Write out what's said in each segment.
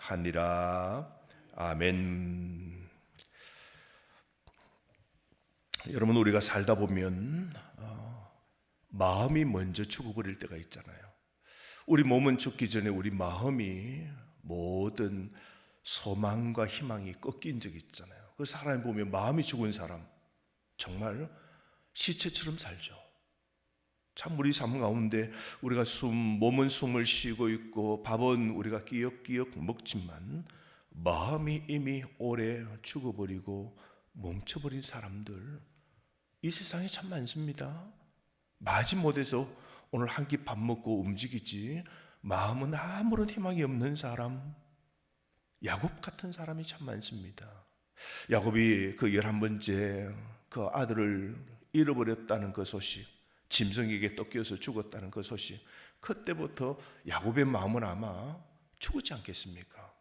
하니라. 아멘. 여러분, 우리가 살다 보면 마음이 먼저 죽어버릴 때가 있잖아요. 우리 몸은 죽기 전에 우리 마음이 모든 소망과 희망이 꺾인 적이 있잖아요. 그 사람이 보면 마음이 죽은 사람 정말 시체처럼 살죠. 참 우리 삶 가운데 우리가 몸은 숨을 쉬고 있고 밥은 우리가 끼역끼역 먹지만 마음이 이미 오래 죽어버리고 멈춰버린 사람들 이 세상에 참 많습니다. 마지못해서 오늘 한 끼 밥 먹고 움직이지 마음은 아무런 희망이 없는 사람, 야곱 같은 사람이 참 많습니다. 야곱이 그 11번째 그 아들을 잃어버렸다는 그 소식, 짐승에게 쫓겨서 죽었다는 그 소식, 그때부터 야곱의 마음은 아마 죽었지 않겠습니까?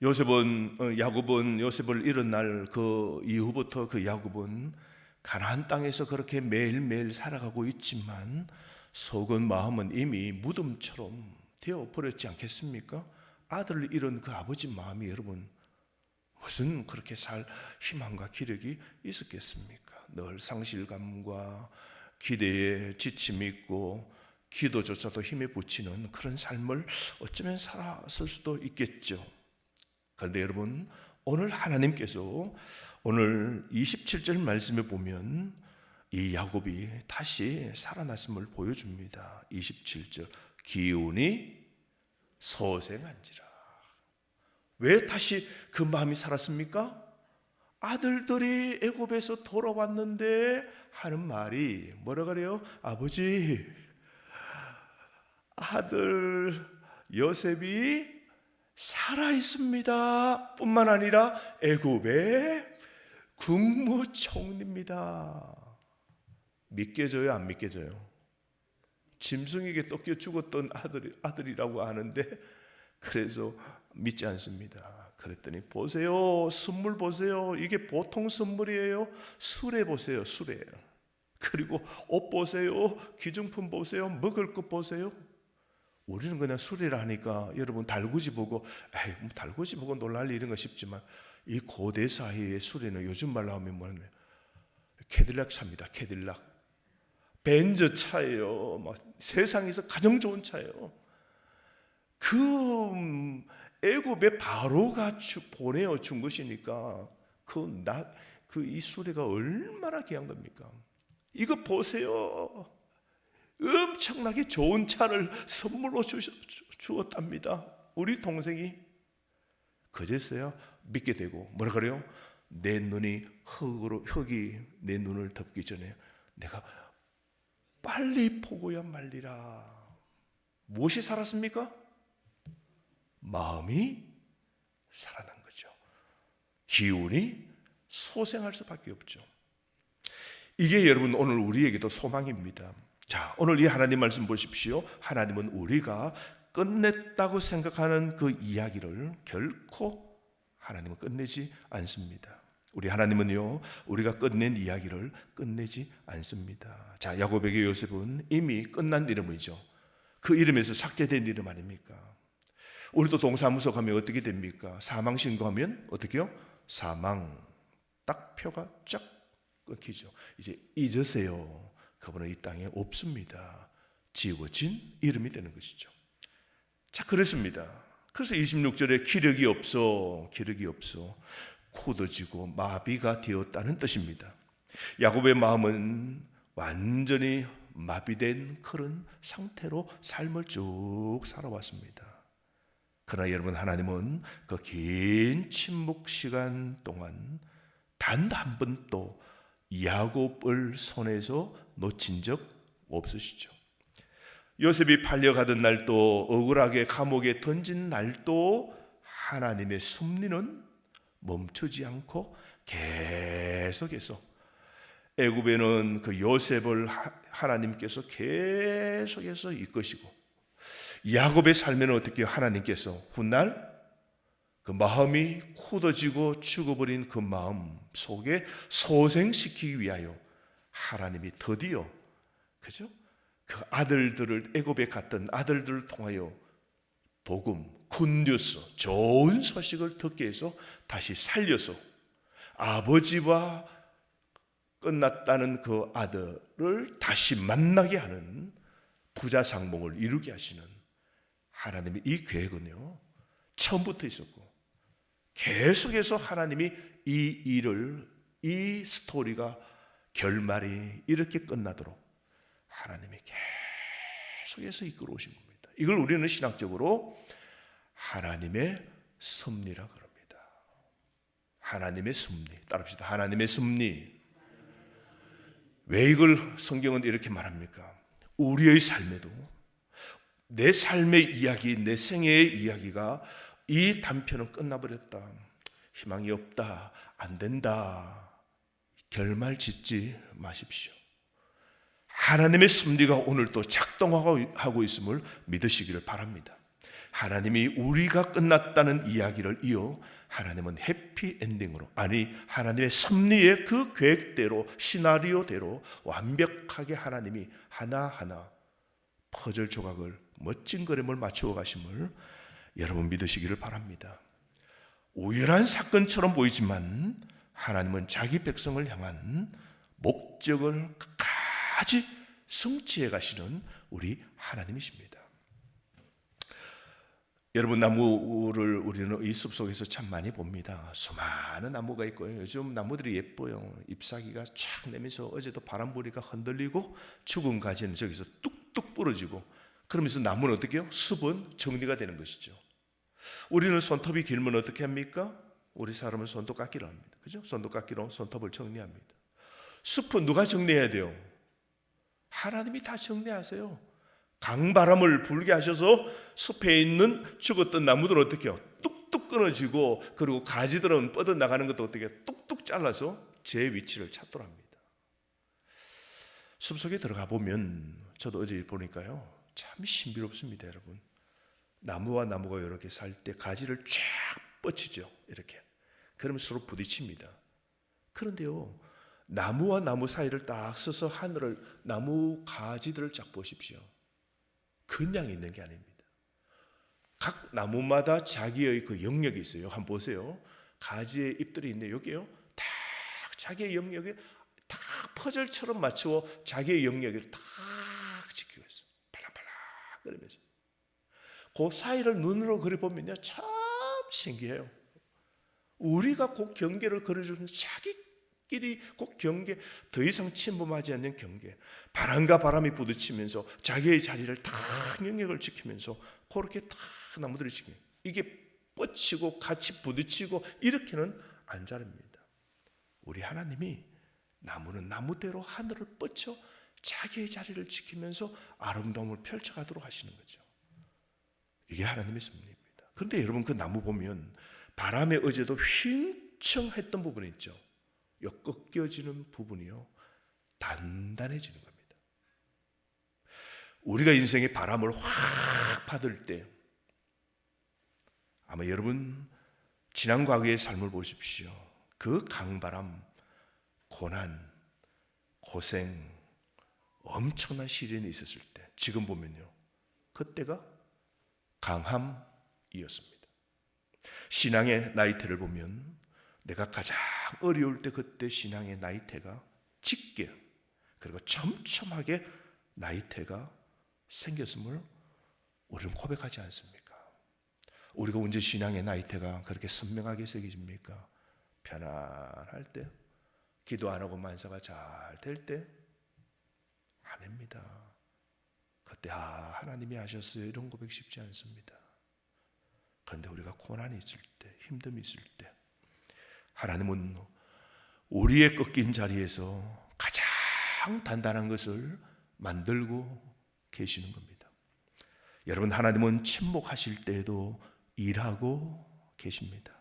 야곱은 요셉을 잃은 날 그 이후부터 그 야곱은 가나안 땅에서 그렇게 매일매일 살아가고 있지만 속은 마음은 이미 무덤처럼 되어버렸지 않겠습니까? 아들을 잃은 그 아버지 마음이 여러분 무슨 그렇게 살 희망과 기력이 있었겠습니까? 늘 상실감과 기대에 지침이 있고 기도조차도 힘에 부치는 그런 삶을 어쩌면 살았을 수도 있겠죠. 그런데 여러분, 오늘 하나님께서 오늘 27절 말씀에 보면 이 야곱이 다시 살아났음을 보여줍니다. 27절, 기운이 소생한지라. 왜 다시 그 마음이 살았습니까? 아들들이 애굽에서 돌아왔는데 하는 말이 뭐라 그래요? 아버지, 아들 요셉이 살아있습니다 뿐만 아니라 애굽의 국무총리입니다. 믿겨져요? 안 믿겨져요? 짐승에게 쫓겨 죽었던 아들이라고 하는데 그래서 믿지 않습니다. 그랬더니 보세요, 선물 보세요. 이게 보통 선물이에요? 수레 보세요, 수레. 그리고 옷 보세요, 기중품 보세요, 먹을 것 보세요. 우리는 그냥 수레라 하니까 여러분 달구지 보고 달구지 보고 놀랄 일인가 싶지만 이 고대 사회의 수레는 요즘 말로 하면 뭐냐면 캐딜락 차입니다. 캐딜락 벤저 차예요. 막 세상에서 가장 좋은 차예요. 그 애굽의 바로가 보내어 준 것이니까 이 수레가 얼마나 귀한 겁니까? 이거 보세요. 엄청나게 좋은 차를 선물로 주었답니다. 우리 동생이 그제서야 믿게 되고 뭐라 그래요? 내 눈이 흙이 내 눈을 덮기 전에 내가 빨리 보고야 말리라. 무엇이 살았습니까? 마음이 살아난 거죠. 기운이 소생할 수밖에 없죠. 이게 여러분 오늘 우리에게도 소망입니다. 자, 오늘 이 하나님 말씀 보십시오. 하나님은 우리가 끝냈다고 생각하는 그 이야기를 결코 하나님은 끝내지 않습니다. 우리 하나님은요, 우리가 끝낸 이야기를 끝내지 않습니다. 자, 야곱에게 요셉은 이미 끝난 이름이죠. 그 이름에서 삭제된 이름 아닙니까? 우리도 동사무소 가면 어떻게 됩니까? 사망 신고하면 어떻게요? 사망 딱 표가 쫙 끊기죠. 이제 잊으세요. 그분은 이 땅에 없습니다. 지워진 이름이 되는 것이죠. 자, 그렇습니다. 그래서 26절에 기력이 없어 굳어지고 마비가 되었다는 뜻입니다. 야곱의 마음은 완전히 마비된 그런 상태로 삶을 쭉 살아왔습니다. 그러나 여러분, 하나님은 그 긴 침묵 시간 동안 단 한 번도 야곱을 손에서 놓친 적 없으시죠. 요셉이 팔려가던 날도 억울하게 감옥에 던진 날도 하나님의 섭리는 멈추지 않고 계속해서 애굽에는 그 요셉을 하나님께서 계속해서 이끄시고 야곱의 삶에는 어떻게 하나님께서 훗날 그 마음이 굳어지고 죽어버린 그 마음 속에 소생시키기 위하여 하나님이 드디어 그죠? 그 아들들을 애굽에 갔던 아들들을 통하여 복음, 굿뉴스, 좋은 소식을 듣게 해서 다시 살려서 아버지와 끝났다는 그 아들을 다시 만나게 하는 부자상봉을 이루게 하시는 하나님의 이 계획은요, 처음부터 있었고 계속해서 하나님이 이 일을, 이 스토리가 결말이 이렇게 끝나도록 하나님이 계속해서 이끌어 오신 겁니다. 이걸 우리는 신학적으로 하나님의 섭리라 그럽니다. 하나님의 섭리. 따라합시다. 하나님의 섭리. 왜 이걸 성경은 이렇게 말합니까? 우리의 삶에도 내 삶의 이야기, 내 생애의 이야기가 이 단편은 끝나버렸다, 희망이 없다, 안 된다, 결말 짓지 마십시오. 하나님의 섭리가 오늘도 작동하고 있음을 믿으시기를 바랍니다. 하나님이 우리가 끝났다는 이야기를 이어 하나님은 해피엔딩으로, 아니 하나님의 섭리의 그 계획대로, 시나리오대로 완벽하게 하나님이 하나하나 퍼즐 조각을, 멋진 그림을 맞추어 가심을 여러분 믿으시기를 바랍니다. 우연한 사건처럼 보이지만 하나님은 자기 백성을 향한 목적을 끝까지 성취해 가시는 우리 하나님이십니다. 여러분, 나무를 우리는 이 숲속에서 참 많이 봅니다. 수많은 나무가 있고요. 요즘 나무들이 예뻐요. 잎사귀가 쫙 내면서 어제도 바람 부니까 흔들리고 죽은 가지는 저기서 뚝뚝 부러지고, 그러면서 나무는 어떻게 해요? 숲은 정리가 되는 것이죠. 우리는 손톱이 길면 어떻게 합니까? 우리 사람은 손톱깎이를 합니다. 그죠? 손톱깎이로 손톱을 정리합니다. 숲은 누가 정리해야 돼요? 하나님이 다 정리하세요. 강바람을 불게 하셔서 숲에 있는 죽었던 나무들은 어떻게 해요? 뚝뚝 끊어지고, 그리고 가지들은 뻗어나가는 것도 어떻게 해요? 뚝뚝 잘라서 제 위치를 찾도록 합니다. 숲속에 들어가 보면, 저도 어제 보니까요, 참 신비롭습니다. 여러분, 나무와 나무가 이렇게 살 때 가지를 쫙 뻗치죠. 이렇게. 그러면 서로 부딪힙니다. 그런데요, 나무와 나무 사이를 딱 서서 하늘을, 나무 가지들을 쫙 보십시오. 그냥 있는 게 아닙니다. 각 나무마다 자기의 그 영역이 있어요. 한번 보세요. 가지에 잎들이 있는데 여기요, 딱 자기의 영역에 딱 퍼즐처럼 맞추어 자기의 영역을 딱 지키고 있어요. 팔랑팔랑 그러면서 그 사이를 눈으로 그려보면요, 참 신기해요. 우리가 그 경계를 그려주면서 자기끼리 그 경계, 더 이상 침범하지 않는 경계, 바람과 바람이 부딪히면서 자기의 자리를 딱 영역을 지키면서 그렇게 딱 나무들이 지켜요. 이게 뻗치고 같이 부딪히고 이렇게는 안 자랍니다. 우리 하나님이 나무는 나무대로 하늘을 뻗쳐 자기의 자리를 지키면서 아름다움을 펼쳐가도록 하시는 거죠. 이게 하나님의 섭리입니다. 그런데 여러분, 그 나무 보면 바람에 어제도 휘청했던 부분이 있죠. 요 꺾여지는 부분이요, 단단해지는 겁니다. 우리가 인생의 바람을 확 받을 때, 아마 여러분 지난 과거의 삶을 보십시오. 그 강바람, 고난, 고생, 엄청난 시련이 있었을 때, 지금 보면요, 그때가 강함이었습니다. 신앙의 나이테를 보면 내가 가장 어려울 때, 그때 신앙의 나이테가 짙게, 그리고 촘촘하게 나이테가 생겼음을 우리는 고백하지 않습니까? 우리가 언제 신앙의 나이테가 그렇게 선명하게 새겨집니까? 편안할 때, 기도 안 하고 만사가 잘 될 때? 아닙니다. 그때 하나님이 하셨어요, 이런 고백 쉽지 않습니다. 그런데 우리가 고난이 있을 때, 힘듦이 있을 때, 하나님은 우리의 꺾인 자리에서 가장 단단한 것을 만들고 계시는 겁니다. 여러분, 하나님은 침묵하실 때에도 일하고 계십니다.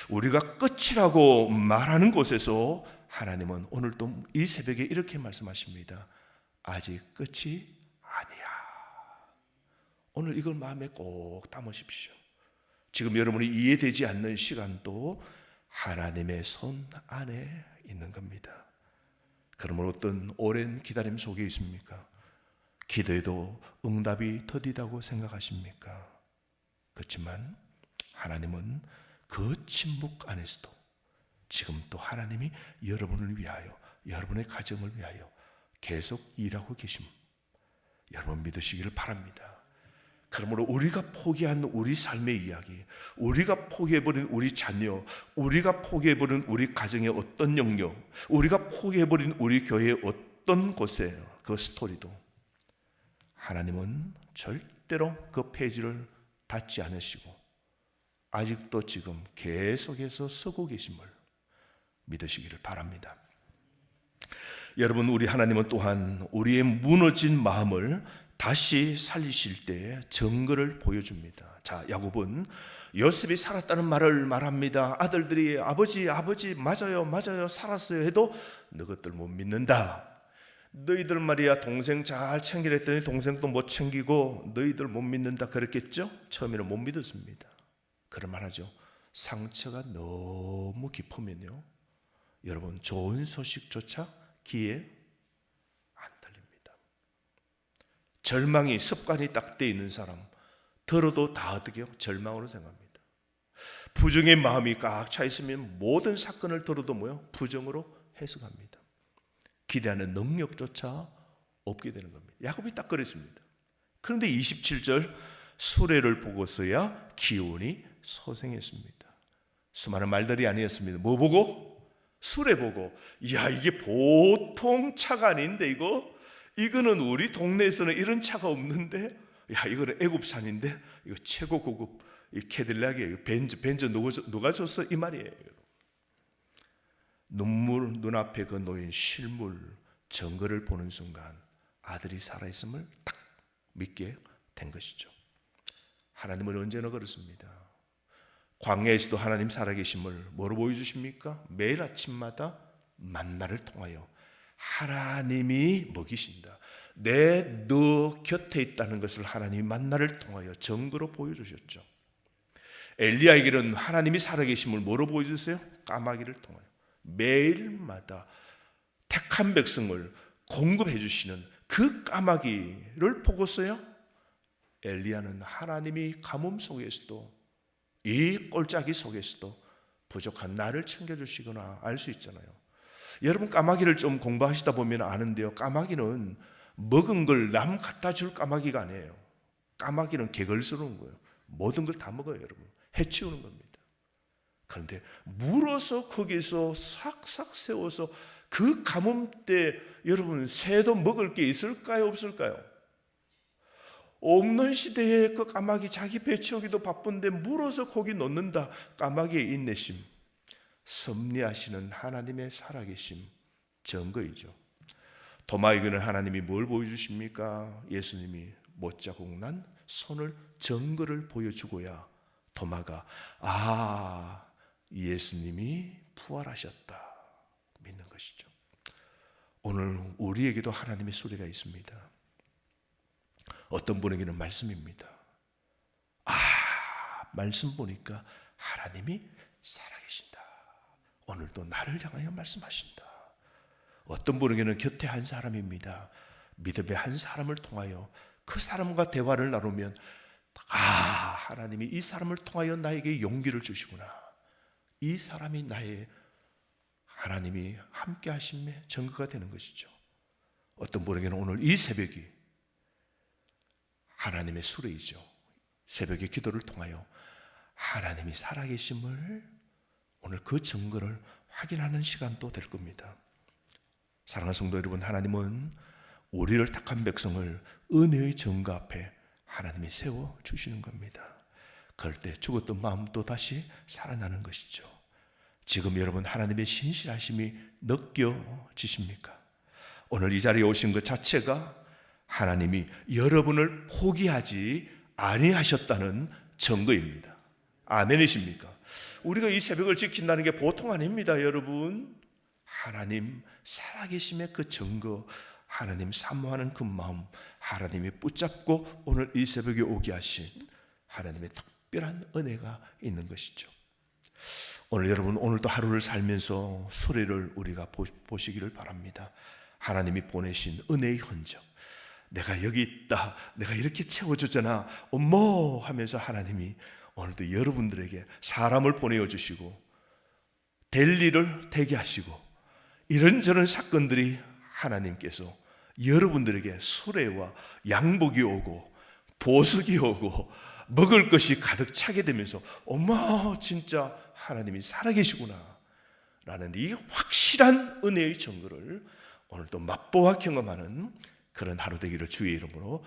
우리가 끝이라고 말하는 곳에서 하나님은 오늘도 이 새벽에 이렇게 말씀하십니다. 아직 끝이 아니야. 오늘 이걸 마음에 꼭 담으십시오. 지금 여러분이 이해되지 않는 시간도 하나님의 손 안에 있는 겁니다. 그러면 어떤 오랜 기다림 속에 있습니까? 기도해도 응답이 더디다고 생각하십니까? 그렇지만 하나님은 그 침묵 안에서도 지금 또 하나님이 여러분을 위하여, 여러분의 가정을 위하여 계속 일하고 계심, 여러분 믿으시기를 바랍니다. 그러므로 우리가 포기한 우리 삶의 이야기, 우리가 포기해버린 우리 자녀, 우리가 포기해버린 우리 가정의 어떤 영역, 우리가 포기해버린 우리 교회의 어떤 곳에 그 스토리도 하나님은 절대로 그 페이지를 닫지 않으시고 아직도 지금 계속해서 서고 계심을 믿으시기를 바랍니다. 여러분, 우리 하나님은 또한 우리의 무너진 마음을 다시 살리실 때 증거를 보여줍니다. 자, 야곱은 요셉이 살았다는 말을 말합니다. 아들들이 아버지 맞아요 살았어요 해도 너희들 못 믿는다. 너희들 말이야 동생 잘 챙기려 했더니 동생도 못 챙기고 너희들 못 믿는다 그랬겠죠? 처음에는 못 믿었습니다. 그런 말하죠. 상처가 너무 깊으면요, 여러분 좋은 소식조차 귀에 안 들립니다. 절망이 습관이 딱 돼 있는 사람 들어도 다 어떻게 해요? 절망으로 생각합니다. 부정의 마음이 꽉 차 있으면 모든 사건을 들어도 뭐요? 부정으로 해석합니다. 기대하는 능력조차 없게 되는 겁니다. 야곱이 딱 그랬습니다. 그런데 27절 수레를 보고서야 기온이 소생했습니다. 수많은 말들이 아니었습니다. 뭐 보고? 수레 보고. 야, 이게 보통 차가 아닌데 이거는 우리 동네에서는 이런 차가 없는데, 야, 이거는 애국산인데 이거 최고 고급 이 캐딜락이에요. 벤츠 누가 줬어? 이 말이에요. 눈앞에 그 놓인 실물 증거를 보는 순간 아들이 살아있음을 딱 믿게 된 것이죠. 하나님은 언제나 그렇습니다. 광야에서도 하나님 살아계심을 뭐로 보여주십니까? 매일 아침마다 만나를 통하여 하나님이 먹이신다, 너 곁에 있다는 것을 하나님이 만나를 통하여 증거로 보여주셨죠. 엘리야에게는 하나님이 살아계심을 뭐로 보여주세요? 까마귀를 통하여 매일마다 택한 백성을 공급해 주시는 그 까마귀를 보고서요, 엘리야는 하나님이 가뭄 속에서도 이 꼴짜기 속에서도 부족한 나를 챙겨주시거나 알 수 있잖아요. 여러분, 까마귀를 좀 공부하시다 보면 아는데요, 까마귀는 먹은 걸 남 갖다 줄 까마귀가 아니에요. 까마귀는 개걸스러운 거예요. 모든 걸 다 먹어요. 여러분, 해치우는 겁니다. 그런데 물어서 거기서 싹싹 세워서 그 가뭄 때 여러분 새도 먹을 게 있을까요? 없을까요? 없는 시대에 그 까마귀 자기 배 채우기도 바쁜데 물어서 거기 넣는다. 까마귀의 인내심, 섭리하시는 하나님의 살아계심 증거이죠. 도마에게는 하나님이 뭘 보여주십니까? 예수님이 못자국 난 손을 증거를 보여주고야 도마가 예수님이 부활하셨다 믿는 것이죠. 오늘 우리에게도 하나님의 소리가 있습니다. 어떤 분에게는 말씀입니다. 말씀 보니까 하나님이 살아계신다. 오늘도 나를 향하여 말씀하신다. 어떤 분에게는 곁에 한 사람입니다. 믿음의 한 사람을 통하여 그 사람과 대화를 나누면 하나님이 이 사람을 통하여 나에게 용기를 주시구나. 이 사람이 나의 하나님이 함께 하심의 증거가 되는 것이죠. 어떤 분에게는 오늘 이 새벽이 하나님의 수레이죠. 새벽의 기도를 통하여 하나님이 살아계심을 오늘 그 증거를 확인하는 시간도 될 겁니다. 사랑하는 성도 여러분, 하나님은 우리를 택한 백성을 은혜의 증거 앞에 하나님이 세워주시는 겁니다. 그럴 때 죽었던 마음도 다시 살아나는 것이죠. 지금 여러분 하나님의 신실하심이 느껴지십니까? 오늘 이 자리에 오신 것 자체가 하나님이 여러분을 포기하지 아니하셨다는 증거입니다. 아멘이십니까? 우리가 이 새벽을 지킨다는 게 보통 아닙니다. 여러분, 하나님 살아계심의 그 증거, 하나님 사모하는 그 마음, 하나님이 붙잡고 오늘 이 새벽에 오게 하신 하나님의 특별한 은혜가 있는 것이죠. 오늘 여러분, 오늘도 하루를 살면서 소리를 우리가 보시기를 바랍니다. 하나님이 보내신 은혜의 흔적, 내가 여기 있다, 내가 이렇게 채워줬잖아, 어머 하면서 하나님이 오늘도 여러분들에게 사람을 보내어 주시고 될 일을 되게 하시고 이런저런 사건들이 하나님께서 여러분들에게 수레와 양복이 오고 보석이 오고 먹을 것이 가득 차게 되면서 어머 진짜 하나님이 살아계시구나 라는 이 확실한 은혜의 증거를 오늘도 맛보아 경험하는 그런 하루 되기를 주의 이름으로